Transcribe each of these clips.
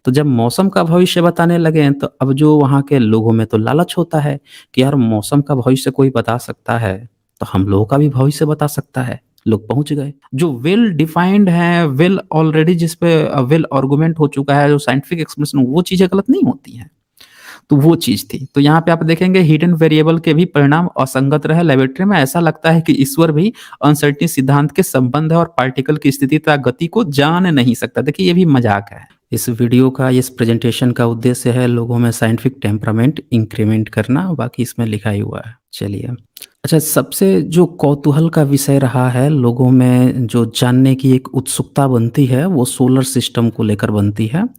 तो जब मौसम का भविष्य बताने लगे हैं, तो अब जो वहाँ के लोगों में तो लालच होता है कि यार मौसम का भविष्य कोई बता सकता है, तो हम लोगों का भी भविष्य बता सकता है। लोग पहुँच गए। जो वेल डिफाइंड हैं, वेल ऑलरेडी जिस पे वेल आर्गुमेंट हो चुका है, जो साइंटिफिक एक्सप्लेनेशन वो चीज़ें गलत नहीं होती हैं। तो वो चीज़ थी। तो यहाँ पे आप देखेंगे हिडन वेरिएबल के भी परिणाम असंगत रहे लेबोरेटरी में। ऐसा लगता है कि ईश्वर भी अनसर्टेनिटी सिद्धांत के संबंध है और पार्टिकल की स्थिति तथा गति को जान नहीं सकता। देखिए ये भी मज़ाक है। इस वीडियो का, इस प्रेज़ेंटेशन का उद्देश्य है लोगों में साइंटिफिक टेम्परामेंट इंक्रीमेंट करना, बाकी इसमें लिखा ही हुआ है। चलिए। अच्छा, सबसे जो कौतूहल का विषय रहा है, लोगों में जो जानने की एक उत्सुकता बनती है, वो सोलर सिस्टम को लेकर बनती है।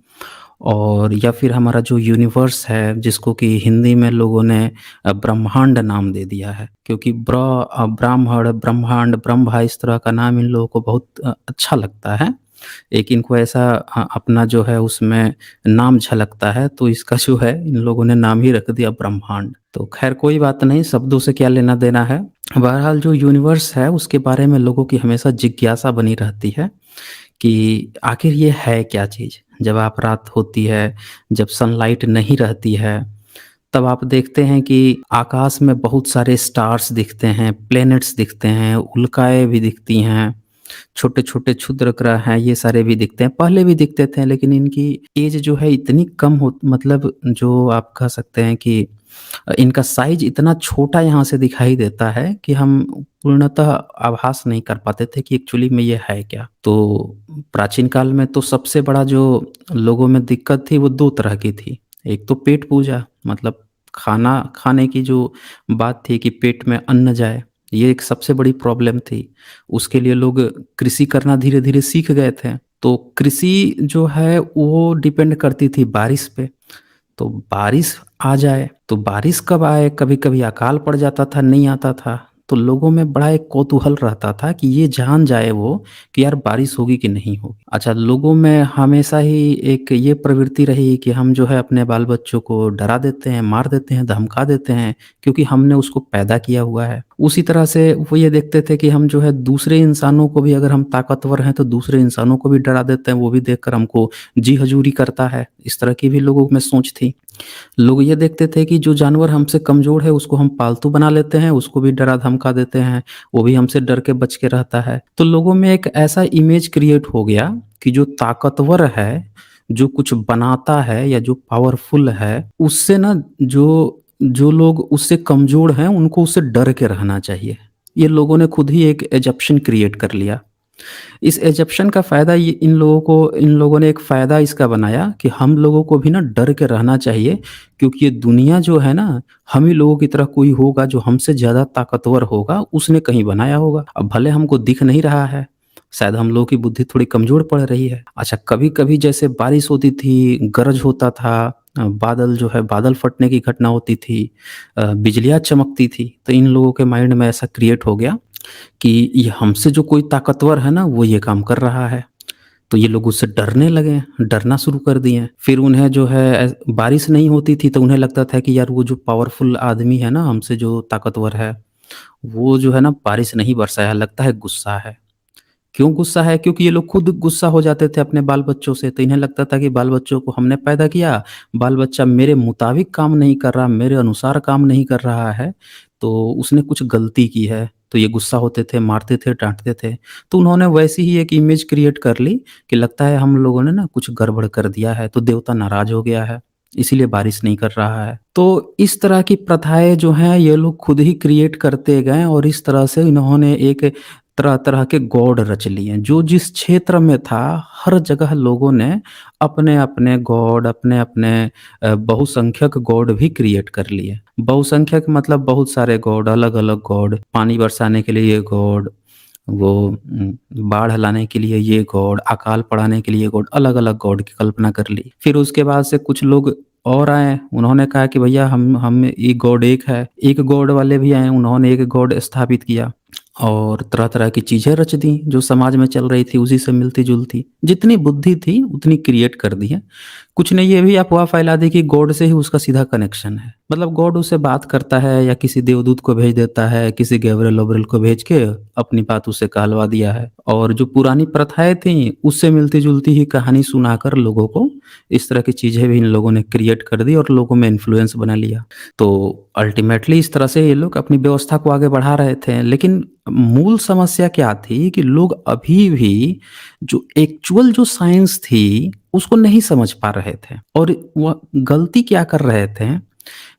और या फिर हमारा जो यूनिवर्स है, जिसको कि हिंदी में लोगों ने ब्रह्मांड नाम दे दिया है, क्योंकि ब्राह्मण, ब्रह्मांड, ब्रह्मा इस तरह का नाम इन लोगों को बहुत अच्छा लगता है। एक इनको ऐसा अपना जो है उसमें नाम झलकता है, तो इसका जो है इन लोगों ने नाम ही रख दिया ब्रह्मांड। तो खैर कोई बात नहीं, शब्दों से क्या लेना देना है। बहरहाल जो यूनिवर्स है उसके बारे में लोगों की हमेशा जिज्ञासा बनी रहती है कि आखिर ये है क्या चीज़? जब आप रात होती है, जब सनलाइट नहीं रहती है, तब आप देखते हैं कि आकाश में बहुत सारे स्टार्स दिखते हैं, प्लैनेट्स दिखते हैं, उल्काएँ भी दिखती हैं, छोटे-छोटे क्षुद्र ग्रह हैं, ये सारे भी दिखते हैं। पहले भी दिखते थे, लेकिन इनकी ऐज जो है इतनी कम हो, मतलब जो आप कह सकते हैं कि इनका साइज़ इतना छोटा यहाँ से दिखाई देता है कि हम पूर्णतः आभास नहीं कर पाते थे कि एक्चुअली में ये है क्या। तो प्राचीन काल में तो सबसे बड़ा जो लोगों में दिक्कत थी वो 2 तरह की थी। एक तो पेट पूजा, मतलब खाना खाने की जो बात थी कि पेट में अन्न जाए, ये एक सबसे बड़ी प्रॉब्लम थी। उसके लिए लोग कृषि करना धीरे-धीरे सीख गए थे। तो कृषि जो है वो डिपेंड करती थी बारिश पे। तो बारिश आ जाए, तो बारिश कब आए, कभी-कभी अकाल पड़ जाता था, नहीं आता था। तो लोगों में बड़ा एक कौतूहल रहता था कि ये जान जाए वो कि यार बारिश होगी कि नहीं होगी। अच्छा, लोगों में हमेशा ही एक ये प्रवृत्ति रही कि हम जो है अपने बाल-बच्चों को डरा देते हैं, मार देते हैं, धमका देते हैं, क्योंकि हमने उसको पैदा किया हुआ है। उसी तरह से वो ये देखते थे कि हम जो है दूसरे इंसानों को भी, अगर हम ताकतवर हैं तो दूसरे इंसानों को भी डरा देते हैं, वो भी देखकर हमको जी हजूरी करता है। इस तरह की भी लोगों में सोच थी। लोग ये देखते थे कि जो जानवर हमसे कमज़ोर है उसको हम पालतू बना लेते हैं, उसको भी डरा-धमका देते हैं, वो भी हमसे डर के बच के रहता है। तो लोगों में एक ऐसा इमेज क्रिएट हो गया कि जो ताकतवर है, जो कुछ बनाता है या जो पावरफुल है, उससे ना जो जो लोग उससे कमज़ोर हैं, उनको उससे डर के रहना चाहिए। ये लोगों ने खुद ही एक एजम्पशन क्रिएट कर लिया। इस एजप्शन का फ़ायदा ये इन लोगों ने एक फ़ायदा इसका बनाया कि हम लोगों को भी ना डर के रहना चाहिए, क्योंकि ये दुनिया जो है ना, हम ही लोगों की तरह कोई होगा जो हमसे ज़्यादा ताकतवर होगा, उसने कहीं बनाया होगा। अब भले हमको दिख नहीं रहा है, शायद हम लोगों की बुद्धि थोड़ी कमज़ोर पड़ रही है। अच्छा, कभी-कभी जैसे बारिश होती थी, गरज होता था, बादल जो है बादल फटने की घटना होती थी, बिजलियाँ चमकती थी, तो इन लोगों के माइंड में ऐसा क्रिएट हो गया कि ये हमसे जो कोई ताकतवर है ना, वो ये काम कर रहा है। तो ये लोग उससे डरने लगे, डरना शुरू कर दिए। फिर उन्हें जो है बारिश नहीं होती थी तो उन्हें लगता था कि यार वो जो पावरफुल आदमी है ना, हमसे जो ताकतवर है, वो जो है ना बारिश नहीं बरसाया, लगता है गुस्सा है। क्यों गुस्सा है? क्योंकि ये लोग खुद गुस्सा हो जाते थे अपने बाल-बच्चों से, तो इन्हें लगता था कि बाल-बच्चों को हमने पैदा किया, बाल-बच्चा मेरे मुताबिक काम नहीं कर रहा, मेरे अनुसार काम नहीं कर रहा है, तो उसने कुछ गलती की है। तो ये गुस्सा होते थे, मारते थे, डाँटते थे। तो उन्होंने वैसी ही एक इमेज क्रिएट कर ली कि लगता है हम लोगों ने ना कुछ गड़बड़ कर दिया है, तो देवता नाराज़ हो गया है, इसीलिए बारिश नहीं कर रहा है। तो इस तरह की प्रथाएँ जो हैं, ये लोग खुद ही क्रिएट करते गए और इस तरह से इन्होंने एक तरह-तरह के गॉड रच लिए। जो जिस क्षेत्र में था, हर जगह लोगों ने अपने-अपने गॉड, अपने-अपने बहुसंख्यक गॉड भी क्रिएट कर लिए। बहुसंख्यक मतलब बहुत सारे गॉड, अलग-अलग गॉड, पानी बरसाने के लिए ये गॉड, वो बाढ़ लाने के लिए ये गॉड, अकाल पड़ाने के लिए गॉड, अलग-अलग गॉड की कल्पना कर ली। फिर उसके बाद से कुछ लोग और आए, उन्होंने कहा कि भैया हम ये गॉड एक है। एक गॉड वाले भी आए, उन्होंने एक गॉड स्थापित किया और तरह-तरह की चीज़ें रच दी, जो समाज में चल रही थी उसी से मिलती-जुलती। जितनी बुद्धि थी उतनी क्रिएट कर दी है। कुछ ने ये भी अफ़वाह फैला दी कि गॉड से ही उसका सीधा कनेक्शन है। मतलब गॉड उससे बात करता है या किसी देवदूत को भेज देता है, किसी गैब्रियल-वैब्रियल को भेज के अपनी बात उससे कहलवा दिया है। और जो पुरानी प्रथाएँ थीं, उससे मिलती-जुलती ही कहानी सुनाकर लोगों को इस तरह की चीज़ें भी इन लोगों ने क्रिएट कर दी और लोगों में इन्फ्लुएंस बना लिया। तो अल्टीमेटली इस तरह से ये लोग अपनी व्यवस्था को आगे बढ़ा रहे थे। लेकिन मूल समस्या क्या थी कि लोग अभी भी जो एक्चुअल जो साइंस थी, उसको नहीं समझ पा रहे थे और वह गलती क्या कर रहे थे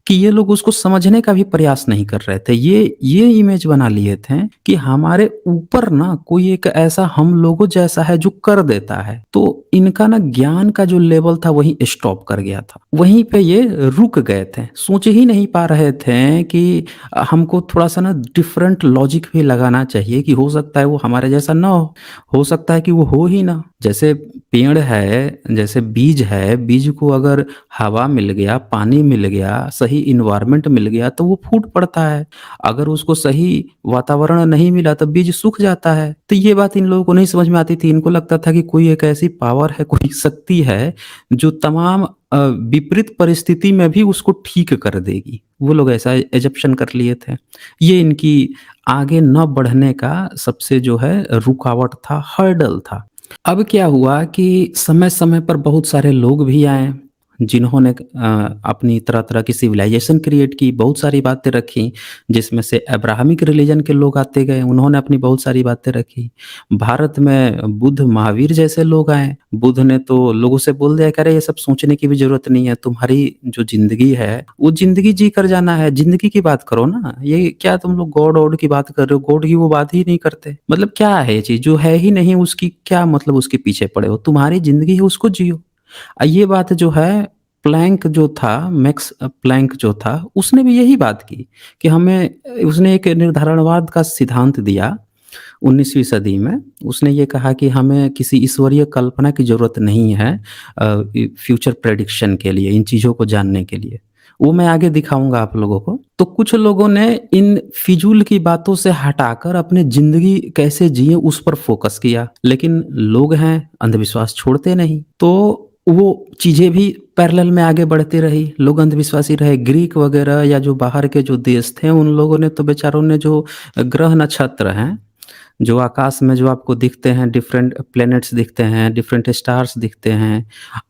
कि ये लोग उसको समझने का भी प्रयास नहीं कर रहे थे। ये इमेज बना लिए थे कि हमारे ऊपर ना कोई एक ऐसा हम लोगों जैसा है जो कर देता है। तो इनका ना ज्ञान का जो लेवल था वहीं स्टॉप कर गया था। वहीं पे ये रुक गए थे। सोच ही नहीं पा रहे थे कि हमको थोड़ा-सा ना डिफरेंट लॉजिक भी लगाना चाहिए कि हो सकता है वो हमारे जैसा ना हो सकता है कि वो हो ही ना। जैसे पेड़ है, जैसे बीज है, बीज को अगर हवा मिल गया, पानी मिल गया, सही एनवायरनमेंट मिल गया तो वो फूट पड़ता है। अगर उसको सही वातावरण नहीं मिला तो बीज सूख जाता है। तो ये बात इन लोगों को नहीं समझ में आती थी। इनको लगता था कि कोई एक ऐसी पावर है, कोई शक्ति है जो तमाम विपरीत परिस्थिति में भी उसको ठीक कर देगी। वो लोग ऐसा एजम्पशन कर लिए थे। ये इनकी आगे न बढ़ने का सबसे जो है रुकावट था, हर्डल था। अब क्या हुआ कि समय-समय पर बहुत सारे लोग भी आए, जिन्होंने अपनी तरह-तरह की सिविलाइज़ेशन क्रिएट की, बहुत सारी बातें रखी, जिसमें से अब्राहमिक रिलीजन के लोग आते गए, उन्होंने अपनी बहुत सारी बातें रखी। भारत में बुद्ध, महावीर जैसे लोग आए, बुद्ध ने तो लोगों से बोल दिया कि अरे ये सब सोचने की भी ज़रूरत नहीं है, तुम्हारी जो ज़िंदगी है, वो ज़िंदगी जी कर जाना है, ज़िंदगी की बात करो ना, ये क्या तुम लोग गॉड-वॉड की बात कर रहे हो, गॉड की वो बात ही नहीं करते। मतलब क्या है ये चीज़, जो है ही नहीं उसकी क्या मतलब उसके पीछे पड़े हो, तुम्हारी ज़िंदगी है उसको जियो। ये बात जो है प्लैंक जो था, मैक्स प्लैंक जो था, उसने भी यही बात की कि हमें उसने एक निर्धारणवाद का सिद्धांत दिया 19वीं सदी में। उसने ये कहा कि हमें किसी ईश्वरीय कल्पना की ज़रूरत नहीं है फ्यूचर प्रेडिक्शन के लिए, इन चीज़ों को जानने के लिए। वो मैं आगे दिखाऊँगा आप लोगों को। तो कुछ लोगों ने इन फ़िज़ूल की बातों से हटाकर अपनी ज़िंदगी कैसे जिएँ उस पर फ़ोकस किया। लेकिन लोग हैं, अंधविश्वास छोड़ते नहीं। तो वो चीज़ें भी पैरेलल में आगे बढ़ती रही। लोग अंधविश्वासी रहे। ग्रीक वग़ैरह या जो बाहर के जो देश थे, उन लोगों ने तो बेचारों ने जो ग्रह नक्षत्र हैं, जो आकाश में जो आपको दिखते हैं, डिफरेंट प्लैनेट्स दिखते हैं, डिफरेंट स्टार्स दिखते हैं।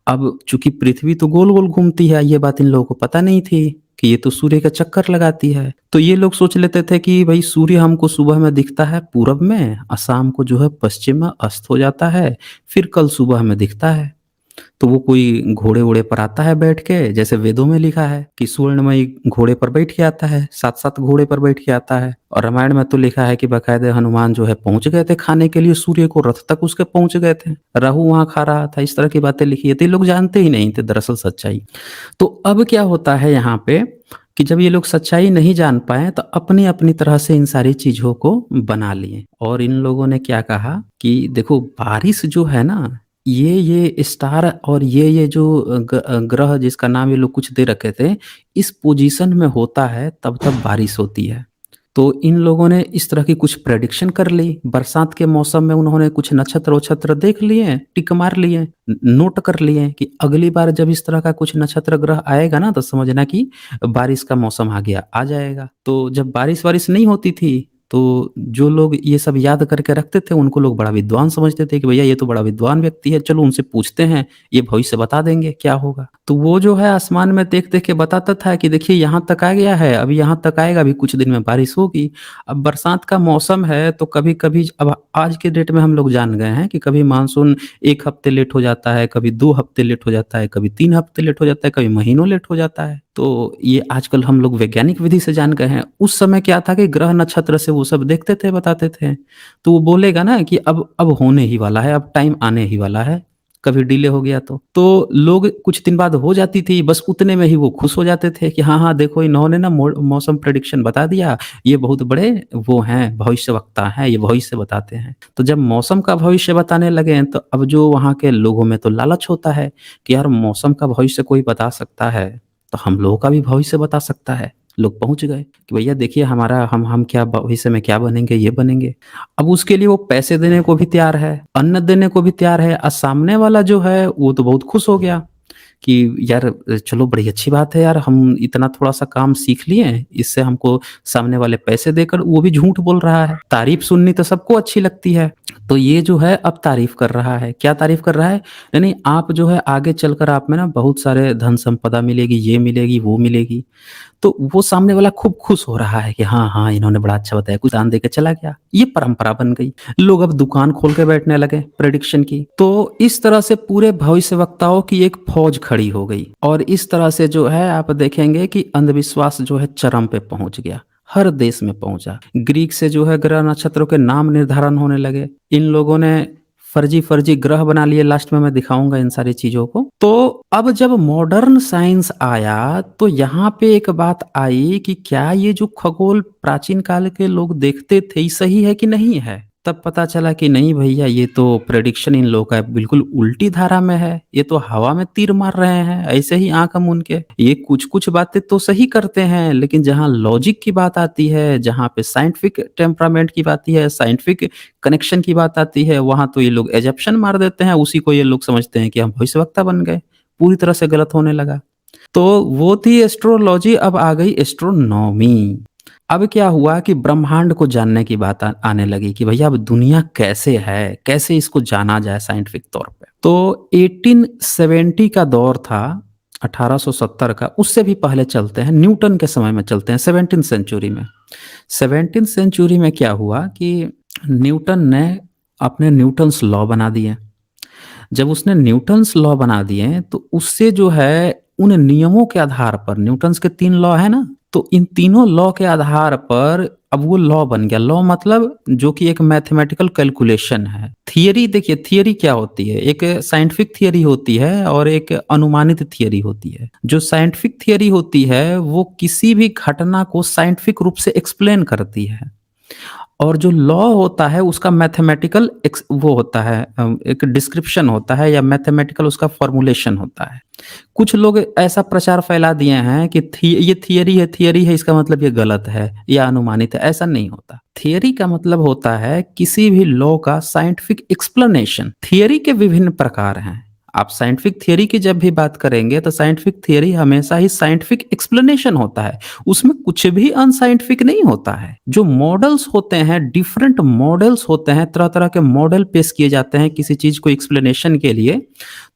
अब चूँकि पृथ्वी तो गोल-गोल घूमती है, ये बात इन लोगों को पता नहीं थी कि ये तो सूर्य का चक्कर लगाती है। तो ये लोग सोच लेते थे कि भई सूर्य हमको सुबह में दिखता है पूरब में और शाम को जो है पश्चिम में अस्त हो जाता है, फिर कल सुबह में दिखता है। तो वो कोई घोड़े-वोड़े पर आता है बैठ के, जैसे वेदों में लिखा है कि स्वर्णमयी घोड़े पर बैठ के आता है, 7-7 घोड़े पर बैठ के आता है। और रामायण में तो लिखा है कि बाकायदे हनुमान जो है पहुँच गए थे खाने के लिए सूर्य को, रथ तक उसके पहुँच गए थे। राहु वहाँ खा रहा था, इस तरह की बातें लिखी है। तो ये लोग जानते ही नहीं थे दरअसल सच्चाई। तो अब क्या होता है यहाँ पे कि जब ये लोग सच्चाई नहीं जान पाए तो अपनी-अपनी तरह से इन सारी चीज़ों को बना लिए। और इन लोगों ने क्या कहा कि देखो बारिश जो है ना, ये स्टार और ये जो ग्रह जिसका नाम ये लोग कुछ दे रखे थे, इस पोज़ीशन में होता है तब-तब बारिश होती है। तो इन लोगों ने इस तरह की कुछ प्रेडिक्शन कर ली। बरसात के मौसम में उन्होंने कुछ नक्षत्र-वक्षत्र देख लिए, टिक मार लिए, नोट कर लिए कि अगली बार जब इस तरह का कुछ नक्षत्र ग्रह आएगा ना तो समझना कि बारिश का मौसम आ गया, आ जाएगा। तो जब बारिश-वारिश नहीं होती थी, तो जो लोग ये सब याद करके रखते थे उनको लोग बड़ा विद्वान समझते थे कि भैया ये तो बड़ा विद्वान व्यक्ति है, चलो उनसे पूछते हैं, ये भविष्य बता देंगे क्या होगा। तो वो जो है आसमान में देख-देख के बताता था कि देखिए यहाँ तक आ गया है, अभी यहाँ तक आएगा, अभी कुछ दिन में बारिश होगी। अब बरसात का मौसम है तो कभी-कभी अब आज के डेट में हम लोग जान गए हैं कि कभी मानसून 1 हफ्ते लेट हो जाता है, कभी 2 हफ्ते लेट हो जाता है, कभी 3 हफ्ते लेट हो जाता है, कभी महीनों लेट हो जाता है। तो ये आजकल हम लोग वैज्ञानिक विधि से जान गए हैं। उस समय क्या था कि ग्रह नक्षत्र से वो सब देखते थे, बताते थे। तो वो बोलेगा ना कि अब होने ही वाला है, अब टाइम आने ही वाला है। कभी डिले हो गया तो। तो लोग कुछ दिन बाद हो जाती थी, बस उतने में ही वो खुश हो जाते थे कि हाँ, हाँ, देखो इन्होंने ना मौसम प्रेडिक्शन बता दिया, ये बहुत बड़े वो हैं, भविष्यवक्ता हैं, ये भविष्य बताते हैं। तो जब मौसम का भविष्य बताने लगे तो अब जो वहाँ के लोगों में तो लालच होता है कि यार मौसम का भविष्य कोई बता सकता है, तो हम लोगों का भी भविष्य बता सकता है। लोग पहुँच गए कि भैया देखिए हमारा हम क्या भविष्य में क्या बनेंगे, ये बनेंगे। अब उसके लिए वो पैसे देने को भी तैयार है, अन्न देने को भी तैयार है और सामने वाला जो है वो तो बहुत खुश हो गया कि यार चलो बड़ी अच्छी बात है यार, हम इतना थोड़ा-सा काम सीख लिए हैं, इससे हमको सामने वाले पैसे देकर वो भी झूठ बोल रहा है। तारीफ़ सुननी तो सबको अच्छी लगती है। तो ये जो है अब तारीफ़ कर रहा है। क्या तारीफ़ कर रहा है? यानी आप जो है आगे चलकर आप में ना बहुत सारे धन संपदा मिलेगी, ये मिलेगी, वो मिलेगी। तो वो सामने वाला खूब खुश हो रहा है कि हाँ, हाँ, इन्होंने बड़ा अच्छा बताया, कुछ दान देके चला गया। ये परंपरा बन गई। लोग अब दुकान खोल के बैठने लगे प्रेडिक्शन की। तो इस तरह से पूरे भविष्यवक्ताओं की एक फ़ौज खड़ी हो गई और इस तरह से जो है आप देखेंगे कि अंधविश्वास जो है चरम पे पहुँच गया। हर देश में पहुँचा। ग्रीक से जो है ग्रह नक्षत्रों के नाम निर्धारण होने लगे। इन लोगों ने फर्जी-फर्जी ग्रह बना लिए, लास्ट में मैं दिखाऊँगा इन सारी चीज़ों को। तो अब जब मॉडर्न साइंस आया, तो यहाँ पे एक बात आई कि क्या ये जो खगोल प्राचीन काल के लोग देखते थे, ये सही है कि नहीं है? तब पता चला कि नहीं भैया ये तो प्रेडिक्शन इन लोगों का बिल्कुल उल्टी धारा में है, ये तो हवा में तीर मार रहे हैं, ऐसे ही आँख मूंद के। ये कुछ-कुछ बातें तो सही करते हैं, लेकिन जहाँ लॉजिक की बात आती है, जहाँ पे साइंटिफिक टेम्परामेंट की बात आती है, साइंटिफिक कनेक्शन की बात आती है, वहाँ तो ये लोग एजम्पशन मार देते हैं, उसी को ये लोग समझते हैं कि हम भविष्यवक्ता बन गए। पूरी तरह से गलत होने लगा। तो वो थी एस्ट्रोलॉजी, अब आ गई एस्ट्रोनॉमी। अब क्या हुआ कि ब्रह्मांड को जानने की बात आने लगी कि भैया अब दुनिया कैसे है, कैसे इसको जाना जाए साइंटिफिक तौर पे। तो 1870 का दौर था, 1870 का, उससे भी पहले चलते हैं, न्यूटन के समय में चलते हैं, 17th सेंचुरी में। 17th सेंचुरी में क्या हुआ कि न्यूटन ने अपने न्यूटन्स लॉ बना दिए। जब उसने न्यूटन्स लॉ बना दिए तो उससे जो है उन नियमों के आधार पर, न्यूटन्स के 3 लॉ है ना, तो इन तीनों लॉ के आधार पर अब वो लॉ बन गया। लॉ मतलब जो कि एक मैथमेटिकल कैलकुलेशन है। थियरी देखिए, थियरी क्या होती है? एक साइंटिफिक थियरी होती है और एक अनुमानित थियरी होती है। जो साइंटिफिक थियरी होती है वो किसी भी घटना को साइंटिफिक रूप से एक्सप्लेन करती है। और जो लॉ होता है उसका मैथमेटिकल वो होता है, एक डिस्क्रिप्शन होता है या मैथमेटिकल उसका फॉर्मूलेशन होता है। कुछ लोग ऐसा प्रचार फैला दिए हैं कि ये थियरी है इसका मतलब ये गलत है या अनुमानित है, ऐसा नहीं होता। थियरी का मतलब होता है किसी भी लॉ का साइंटिफिक एक्सप्लेनेशन। थियरी के विभिन्न प्रकार हैं। आप साइंटिफिक थियरी की जब भी बात करेंगे तो साइंटिफिक थियरी हमेशा ही साइंटिफिक एक्सप्लेनेशन होता है, उसमें कुछ भी अनसाइंटिफिक नहीं होता है। जो मॉडल्स होते हैं, डिफरेंट मॉडल्स होते हैं, तरह तरह के मॉडल पेश किए जाते हैं किसी चीज को एक्सप्लेनेशन के लिए।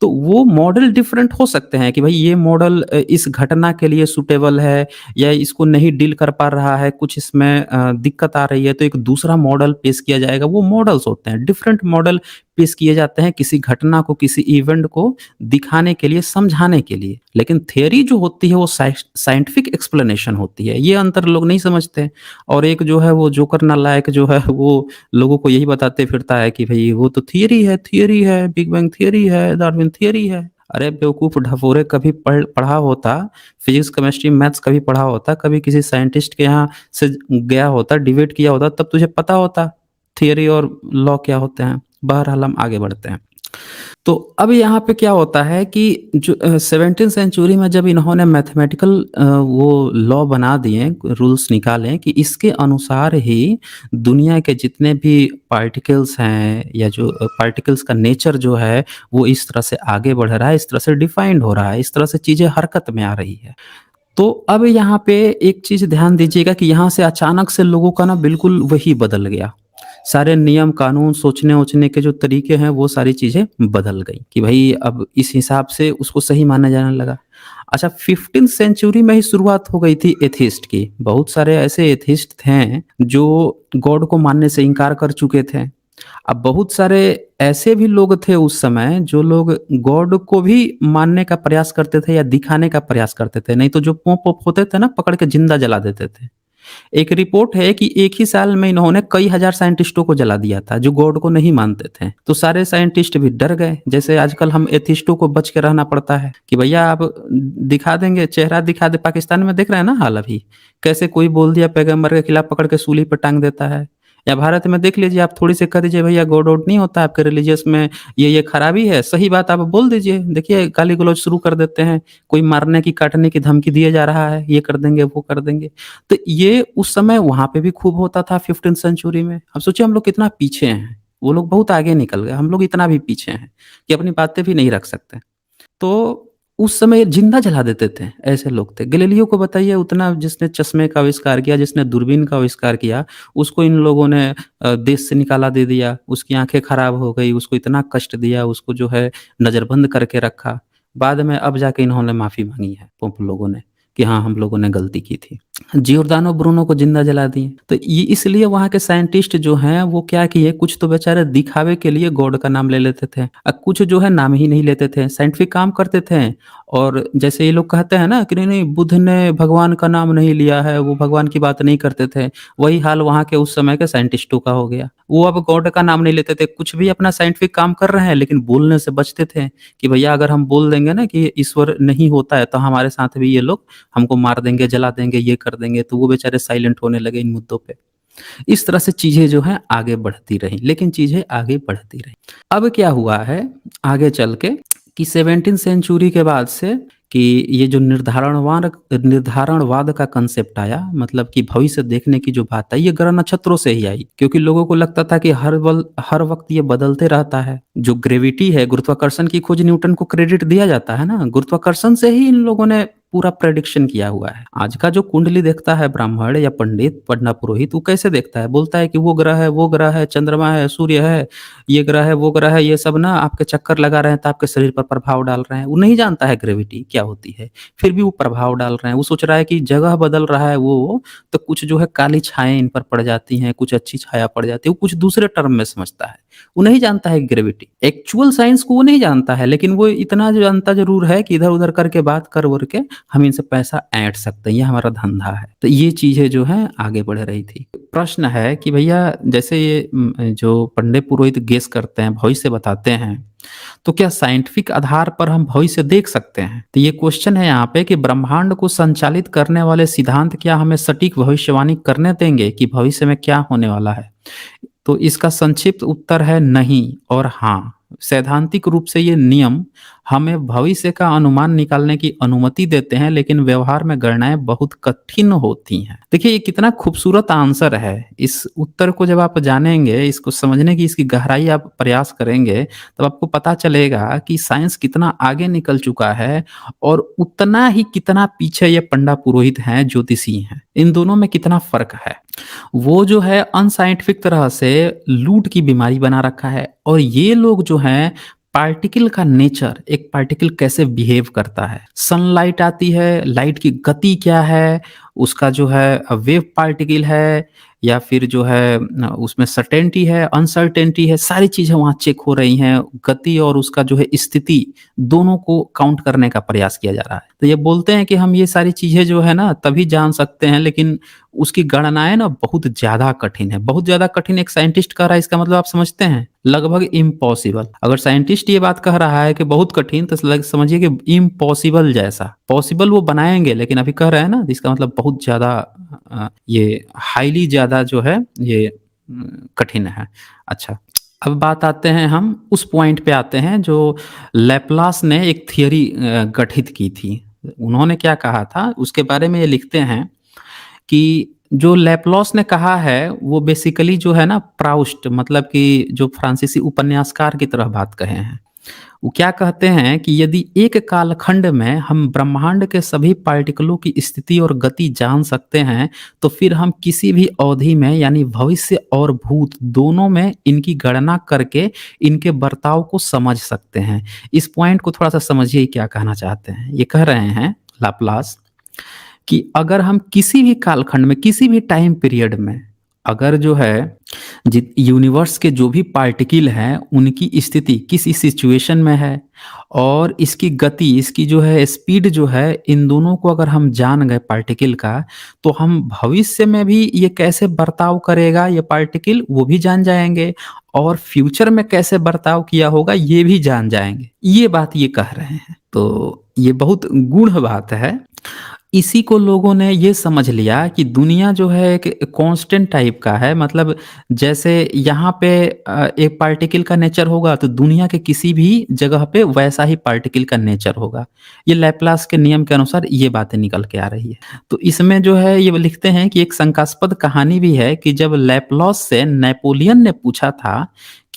तो वो मॉडल डिफरेंट हो सकते हैं कि भाई ये मॉडल इस घटना के लिए सुटेबल है या इसको नहीं डील कर पा रहा है, कुछ इसमें दिक्कत आ रही है, तो एक दूसरा मॉडल पेश किया जाएगा। वो मॉडल्स होते हैं, डिफरेंट मॉडल पेश किए जाते हैं किसी घटना को, किसी इवेंट को दिखाने के लिए, समझाने के लिए। लेकिन थ्योरी जो होती है वो साइंटिफिक एक्सप्लेनेशन होती है। ये अंतर लोग नहीं समझते। और एक जो है वो जोकर नालायक जो है वो लोगों को यही बताते फिरता है कि भई वो तो थियरी है, बिग बैंग थियरी है, डार्विन थियरी है। अरे बेवकूफ़ ढफोरे, कभी पढ़ा होता, फिज़िक्स, केमिस्ट्री, मैथ्स कभी पढ़ा होता, कभी किसी साइंटिस्ट के यहाँ से गया होता, डिबेट किया होता, तब तुझे पता होता थियरी और लॉ क्या होते हैं। बहरहाल हम आगे बढ़ते हैं। तो अब यहाँ पे क्या होता है कि जो 17th सेंचुरी में जब इन्होंने मैथमेटिकल वो लॉ बना दिए, रूल्स निकाले कि इसके अनुसार ही दुनिया के जितने भी पार्टिकल्स हैं या जो पार्टिकल्स का नेचर जो है वो इस तरह से आगे बढ़ रहा है, इस तरह से डिफाइंड हो रहा है, इस तरह से चीज़ें हरकत में आ रही है। तो अब यहाँ पे एक चीज़ ध्यान दीजिएगा कि यहाँ से अचानक से लोगों का ना बिल्कुल वही बदल गया। सारे नियम, कानून, सोचने-वोचने के जो तरीके हैं वो सारी चीज़ें बदल गई कि भई अब इस हिसाब से उसको सही माना जाने लगा। अच्छा, 15th सेंचुरी में ही शुरुआत हो गई थी एथिस्ट की। बहुत सारे ऐसे एथिस्ट थे जो गॉड को मानने से इनकार कर चुके थे। अब बहुत सारे ऐसे भी लोग थे उस समय जो लोग गॉड को भी मानने का प्रयास करते थे या दिखाने का प्रयास करते थे। नहीं तो जो पोप-वोप होते थे ना, पकड़ के जिंदा जला देते थे। एक रिपोर्ट है कि एक ही साल में इन्होंने कई हजार साइंटिस्टों को जला दिया था जो गॉड को नहीं मानते थे। तो सारे साइंटिस्ट भी डर गए। जैसे आजकल हम एथिस्टों को बच के रहना पड़ता है कि भैया आप दिखा देंगे, चेहरा दिखा दे। पाकिस्तान में देख रहे हैं ना हाल अभी, कैसे कोई बोल दिया पैगंबर के खिलाफ पकड़ के सूली पे टांग देता है। या भारत में देख लीजिए, आप थोड़ी सी कह दीजिए भैया गॉड वॉड नहीं होता, आपके रिलीजियस में ये खराबी है, सही बात आप बोल दीजिए, देखिए गाली गलौज शुरू कर देते हैं। कोई मारने की, काटने की धमकी दिए जा रहा है, ये कर देंगे, वो कर देंगे। तो ये उस समय वहाँ पे भी खूब होता था 15th सेंचुरी में। अब सोचिए हम लोग कितना पीछे हैं, वो लोग बहुत आगे निकल गए, हम लोग इतना भी पीछे हैं कि अपनी बातें भी नहीं रख सकते। तो उस समय ज़िंदा जला देते थे, ऐसे लोग थे। गैलीलियो को बताइए उतना जिसने चश्मे का आविष्कार किया, जिसने दूरबीन का आविष्कार किया, उसको इन लोगों ने देश से निकाला दे दिया, उसकी आँखें खराब हो गई, उसको इतना कष्ट दिया, उसको जो है नज़रबंद करके रखा। बाद में अब जाके इन्होंने माफ़ी माँगी है पोप लोगों ने, कि हाँ, हम लोगों ने गलती की थी। जियोर्दानो ब्रूनो को ज़िंदा जला दिए। तो ये इसलिए वहाँ के साइंटिस्ट जो हैं वो क्या किए, कुछ तो बेचारे दिखावे के लिए गॉड का नाम ले लेते थे। कुछ जो है नाम ही नहीं लेते थे, साइंटिफिक काम करते थे। और जैसे ये लोग कहते हैं ना कि नहीं, नहीं बुद्ध ने भगवान का नाम नहीं लिया है, वो भगवान की बात नहीं करते थे। वही हाल वहाँ के उस समय के साइंटिस्टों का हो गया। वो अब गॉड का नाम नहीं लेते थे, कुछ भी अपना साइंटिफिक काम कर रहे हैं लेकिन बोलने से बचते थे कि भैया अगर हम बोल देंगे ना कि ईश्वर नहीं होता है तो हमारे साथ भी ये लोग हमको मार देंगे, जला देंगे, ये कर देंगे। तो वो बेचारे साइलेंट होने लगे इन मुद्दों पे। इस तरह से चीज़ें जो हैं आगे बढ़ती रहीं, लेकिन चीज़ें आगे बढ़ती रहीं। अब क्या हुआ है आगे चल के कि 17th सेंचुरी के बाद से कि ये जो निर्धारणवाद का कंसेप्ट आया, मतलब कि भविष्य देखने की जो बात आई, ये ग्रह नक्षत्रों से ही आई। क्योंकि लोगों को लगता था कि हर वक़्त ये बदलते रहता है। जो ग्रेविटी है, गुरुत्वाकर्षण की खोज न्यूटन को क्रेडिट दिया जाता है ना, गुरुत्वाकर्षण से ही इन लोगों ने पूरा प्रेडिक्शन किया हुआ है। आज का जो कुंडली देखता है ब्राह्मण या पंडित, पढ़ना पुरोहित, वो कैसे देखता है? बोलता है कि वो ग्रह है, चंद्रमा है, सूर्य है, ये ग्रह है, वो ग्रह है, ये सब ना आपके चक्कर लगा रहे हैं तो आपके शरीर पर प्रभाव डाल रहे हैं। वो नहीं जानता है ग्रेविटी क्या होती है, फिर भी वो प्रभाव डाल रहे हैं। वो सोच रहा है कि जगह बदल रहा है वो, तो कुछ जो है काली छाएँ इन पर पड़ जाती हैं, कुछ अच्छी छाया पड़ जाती है। वो कुछ दूसरे टर्म में समझता है। वो नहीं जानता है ग्रेविटी। एक्चुअल साइंस को वो नहीं जानता है, लेकिन वो इतना जो जानता ज़रूर है कि इधर-उधर करके बात कर-वुर के हम इनसे पैसा ऐंठ सकते हैं, ये हमारा धंधा है। तो ये चीज़ें जो हैं आगे बढ़ रही थी। प्रश्न है कि भैया जैसे ये जो पंडित पुरोहित गेस करते हैं, भविष्य बताते हैं, तो क्या साइंटिफिक आधार पर हम भविष्य देख सकते हैं? तो ये क्वेश्चन है यहाँ पे कि ब्रह्मांड को संचालित करने वाले सिद्धांत क्या हमें सटीक भविष्यवाणी करने देंगे कि भविष्य में क्या होने वाला है? तो इसका संक्षिप्त उत्तर है नहीं और हाँ। सैद्धांतिक रूप से ये नियम हमें भविष्य का अनुमान निकालने की अनुमति देते हैं, लेकिन व्यवहार में गणनाएं बहुत कठिन होती हैं। देखिए ये कितना खूबसूरत आंसर है। इस उत्तर को जब आप जानेंगे, इसको समझने की इसकी गहराई आप प्रयास करेंगे, तब आपको पता चलेगा कि साइंस कितना आगे निकल चुका है और उतना ही कितना पीछे ये पंडा पुरोहित हैं, ज्योतिषी हैं। इन दोनों में कितना फर्क है। वो जो है अनसाइंटिफिक तरह से लूट की बीमारी बना रखा है, और ये लोग जो हैं पार्टिकल का नेचर, एक पार्टिकल कैसे बिहेव करता है, सनलाइट आती है, लाइट की गति क्या है, उसका जो है वेव पार्टिकल है या फिर जो है उसमें सर्टेनिटी है, अनसर्टेनिटी है, सारी चीज़ें वहाँ चेक हो रही हैं। गति और उसका जो है स्थिति, दोनों को काउंट करने का प्रयास किया जा रहा है। तो ये बोलते हैं कि हम ये सारी चीज़ें जो है ना तभी जान सकते हैं, लेकिन उसकी गणनाएँ ना बहुत ज़्यादा कठिन है। बहुत ज़्यादा कठिन एक साइंटिस्ट कह रहा है, इसका मतलब आप समझते हैं? लगभग इम्पॉसिबल। अगर साइंटिस्ट ये बात कह रहा है कि बहुत कठिन, तो समझिए कि इम्पॉसिबल जैसा। पॉसिबल वो बनाएँगे, लेकिन अभी कह रहे हैं ना, इसका मतलब बहुत ज़्यादा ये हाईली ज़्यादा जो है ये कठिन है। अच्छा, अब बात आते हैं, हम उस पॉइंट पे आते हैं जो लैपलास ने एक थियरी गठित की थी। उन्होंने क्या कहा था उसके बारे में ये लिखते हैं कि जो लैप्लॉस ने कहा है वो बेसिकली जो है ना प्राउस्ट, मतलब कि जो फ्रांसीसी उपन्यासकार की तरह बात कहे हैं। वो क्या कहते हैं कि यदि एक कालखंड में हम ब्रह्मांड के सभी पार्टिकलों की स्थिति और गति जान सकते हैं, तो फिर हम किसी भी अवधि में यानी भविष्य और भूत दोनों में इनकी गणना करके इनके बर्ताव को समझ सकते हैं। इस पॉइंट को थोड़ा सा समझिए क्या कहना चाहते हैं। ये कह रहे हैं लाप्लास कि अगर हम किसी भी कालखंड में, किसी भी टाइम पीरियड में, अगर जो है यूनिवर्स के जो भी पार्टिकल हैं उनकी स्थिति किस सिचुएशन में है और इसकी गति, इसकी जो है स्पीड जो है, इन दोनों को अगर हम जान गए पार्टिकल का, तो हम भविष्य में भी ये कैसे बर्ताव करेगा ये पार्टिकल वो भी जान जाएंगे, और फ्यूचर में कैसे बर्ताव किया होगा ये भी जान जाएंगे। ये बात ये कह रहे हैं। तो ये बहुत गूढ़ बात है। इसी को लोगों ने ये समझ लिया कि दुनिया जो है एक कांस्टेंट टाइप का है, मतलब जैसे यहाँ पे एक पार्टिकल का नेचर होगा तो दुनिया के किसी भी जगह पे वैसा ही पार्टिकल का नेचर होगा। ये लैप्लास के नियम के अनुसार ये बातें निकल के आ रही है। तो इसमें जो है ये लिखते हैं कि एक शंकास्पद कहानी भी है कि जब लैप्लास से नेपोलियन ने पूछा था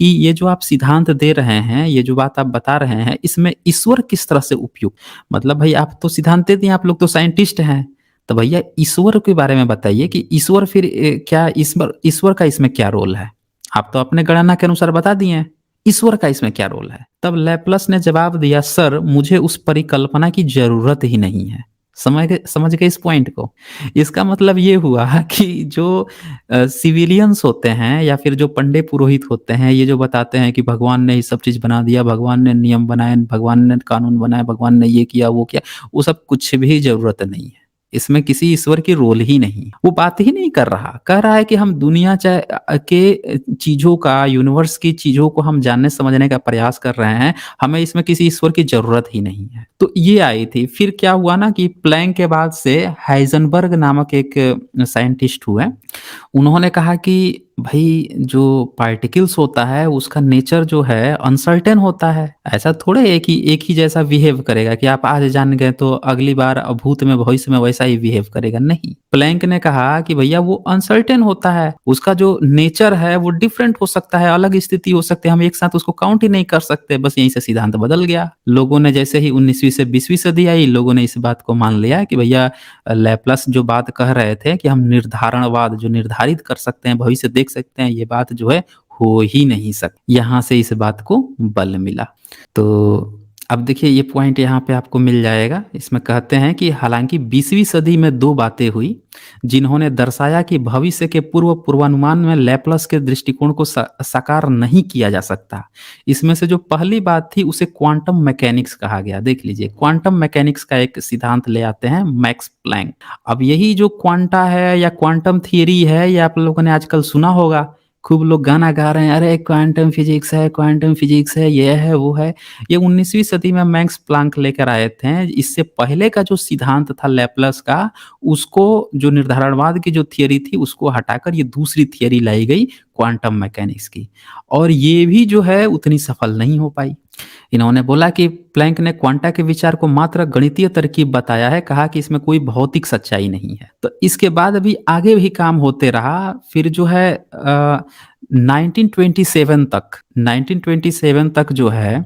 कि ये जो आप सिद्धांत दे रहे हैं, ये जो बात आप बता रहे हैं, इसमें ईश्वर किस तरह से उपयुक्त, मतलब भाई आप तो सिद्धांत दे दिए, आप लोग तो साइंटिस्ट हैं, तो भैया ईश्वर के बारे में बताइए कि ईश्वर फिर क्या ईश्वर ईश्वर का इसमें क्या रोल है? आप तो अपने गणना के अनुसार बता दिए हैं, ईश्वर का इसमें क्या रोल है? तब लैपलस ने जवाब दिया, सर मुझे उस परिकल्पना की ज़रूरत ही नहीं है। समझ गए इस पॉइंट को? इसका मतलब ये हुआ कि जो सिविलियंस होते हैं या फिर जो पंडे पुरोहित होते हैं, ये जो बताते हैं कि भगवान ने ये सब चीज़ बना दिया, भगवान ने नियम बनाए, भगवान ने कानून बनाए, भगवान ने ये किया, वो किया, वो सब कुछ भी ज़रूरत नहीं है। इसमें किसी ईश्वर की रोल ही नहीं है। वो बात ही नहीं कर रहा। कह रहा है कि हम दुनिया के चीज़ों का, यूनिवर्स की चीज़ों को हम जानने समझने का प्रयास कर रहे हैं। हमें इसमें किसी ईश्वर की ज़रूरत ही नहीं है। तो ये आई थी। फिर क्या हुआ ना कि प्लैंक के बाद से हाइज़नबर्ग नामक एक साइंटिस्ट हुए। उन्होंने कहा कि भई जो पार्टिकल्स होता है उसका नेचर जो है अनसर्टेन होता है। ऐसा थोड़े एक ही जैसा बिहेव करेगा कि आप आज जान गए तो अगली बार भूत में भविष्य में वैसा ही बिहेव करेगा, नहीं। प्लैंक ने कहा कि भैया वो अनसर्टेन होता है, उसका जो नेचर है वो डिफरेंट हो सकता है, अलग स्थिति हो सकती है, हम एक साथ उसको काउंट ही नहीं कर सकते। बस यहीं से सिद्धांत बदल गया। लोगों ने जैसे ही 19वीं से 20वीं सदी आई, लोगों ने इस बात को मान लिया कि भैया लैपलस जो बात कह रहे थे कि हम निर्धारणवाद जो निर्धारित कर सकते हैं, भविष्य देख सकते हैं, ये बात जो है हो ही नहीं सकती। यहाँ से इस बात को बल मिला। तो अब देखिए ये पॉइंट यहाँ पे आपको मिल जाएगा। इसमें कहते हैं कि हालांकि 20वीं सदी में 2 बातें हुई जिन्होंने दर्शाया कि भविष्य के पूर्वानुमान में लैपलस के दृष्टिकोण को साकार नहीं किया जा सकता। इसमें से जो पहली बात थी उसे क्वांटम मैकेनिक्स कहा गया। देख लीजिए, क्वांटम मैकेनिक्स का एक सिद्धांत ले आते हैं मैक्स प्लैंक। अब यही जो क्वांटा है या क्वांटम थियरी है, ये आप लोगों ने आजकल सुना होगा। खूब लोग गाना गा रहे हैं, अरे क्वांटम फिजिक्स है, क्वांटम फिजिक्स है, ये है वो है। ये 19वीं सदी में मैक्स प्लैंक लेकर आए थे। इससे पहले का जो सिद्धांत था लैपलस का, उसको जो निर्धारणवाद की जो थियरी थी उसको हटाकर ये दूसरी थियरी लाई गई क्वांटम मैकेनिक्स की, और ये भी जो है उतनी सफल नहीं हो पाई। इन्होंने बोला कि प्लैंक ने क्वांटा के विचार को मात्र गणितीय तरकीब बताया है, कहा कि इसमें कोई भौतिक सच्चाई नहीं है। तो इसके बाद अभी आगे भी काम होते रहा। फिर जो है 1927 तक जो है